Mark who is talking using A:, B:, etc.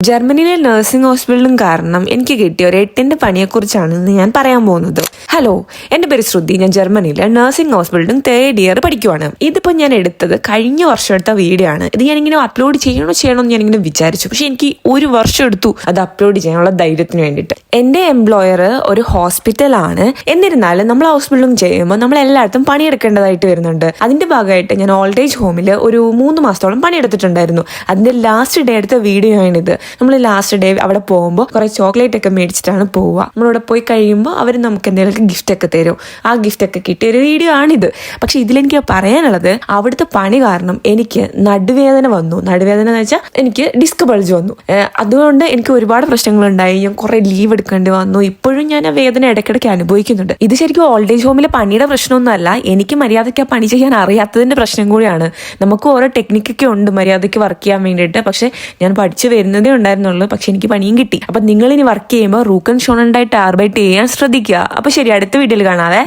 A: ജർമ്മനിയിലെ നഴ്സിംഗ് ഹോസ്പിറ്റലും കാരണം എനിക്ക് കിട്ടിയ ഒരു 8ന്റെ പണിയെക്കുറിച്ചാണ് ഇന്ന് ഞാൻ പറയാൻ പോകുന്നത്. ഹലോ, എൻ്റെ പേര് ശ്രുതി. ഞാൻ ജർമ്മനിയിലെ നഴ്സിംഗ് ഹോസ്പിറ്റലും 3rd ഇയർ പഠിക്കുവാണ്. ഇതിപ്പോൾ ഞാൻ എടുത്തത് കഴിഞ്ഞ വർഷം എടുത്ത വീഡിയോ ആണ്. ഇത് ഞാനിങ്ങനെ അപ്ലോഡ് ചെയ്യണമെന്ന് ഞാനിങ്ങനെ വിചാരിച്ചു. പക്ഷെ എനിക്ക് ഒരു വർഷം എടുത്തു അത് അപ്ലോഡ് ചെയ്യാനുള്ള ധൈര്യത്തിന് വേണ്ടിയിട്ട്. എൻ്റെ എംപ്ലോയർ ഒരു ഹോസ്പിറ്റലാണ്. എന്നിരുന്നാലും നമ്മൾ ഹോസ്പിറ്റലും ചെയ്യുമ്പോൾ നമ്മൾ എല്ലായിടത്തും പണിയെടുക്കേണ്ടതായിട്ട് വരുന്നുണ്ട്. അതിന്റെ ഭാഗമായിട്ട് ഞാൻ ഓൾഡ് ഏജ് ഹോമിൽ ഒരു 3 മാസത്തോളം പണിയെടുത്തിട്ടുണ്ടായിരുന്നു. അതിന്റെ ലാസ്റ്റ് ഡേ എടുത്ത വീഡിയോ ആണിത്. നമ്മൾ ലാസ്റ്റ് ഡേ അവിടെ പോകുമ്പോൾ കുറെ ചോക്ലേറ്റ് ഒക്കെ മേടിച്ചിട്ടാണ് പോവുക. നമ്മളവിടെ പോയി കഴിയുമ്പോൾ അവർ നമുക്ക് എന്തെങ്കിലും ഗിഫ്റ്റ് ഒക്കെ തരും. ആ ഗിഫ്റ്റ് ഒക്കെ കിട്ടിയ ഒരു വീഡിയോ ആണിത്. പക്ഷെ ഇതിലെനിക്ക് പറയാനുള്ളത്, അവിടുത്തെ പണി കാരണം എനിക്ക് നടുവേദന വന്നു. നടുവേദന എന്ന് വെച്ചാൽ എനിക്ക് ഡിസ്ക് ബൾജ് വന്നു. അതുകൊണ്ട് എനിക്ക് ഒരുപാട് പ്രശ്നങ്ങളുണ്ടായി. ഞാൻ കുറെ ലീവ് എടുക്കേണ്ടി വന്നു. ഇപ്പോഴും ഞാൻ ആ വേദന ഇടയ്ക്കിടയ്ക്ക് അനുഭവിക്കുന്നുണ്ട്. ഇത് ശരിക്കും ഓൾഡ് ഏജ് ഹോമിലെ പണിയുടെ പ്രശ്നമൊന്നുമല്ല, എനിക്ക് മര്യാദയ്ക്ക് ആ പണി ചെയ്യാൻ അറിയാത്തതിന്റെ പ്രശ്നം കൂടിയാണ്. നമുക്ക് ഓരോ ടെക്നിക്കൊക്കെ ഉണ്ട് മര്യാദയ്ക്ക് വർക്ക് ചെയ്യാൻ വേണ്ടിയിട്ട്. പക്ഷെ ഞാൻ പഠിച്ചു വരുന്നതേ ഉണ്ടായിരുന്നുള്ളൂ. പക്ഷെ എനിക്ക് പണിയും കിട്ടി. അപ്പൊ നിങ്ങൾ ഇനി വർക്ക് ചെയ്യുമ്പോൾ റൂക്കൻ ഷോണണ്ടായിട്ട് ആർബൈറ്റ് ചെയ്യാൻ ശ്രദ്ധിക്കുക. അപ്പൊ ശരി, അടുത്ത വീഡിയോയിൽ കാണാവേ.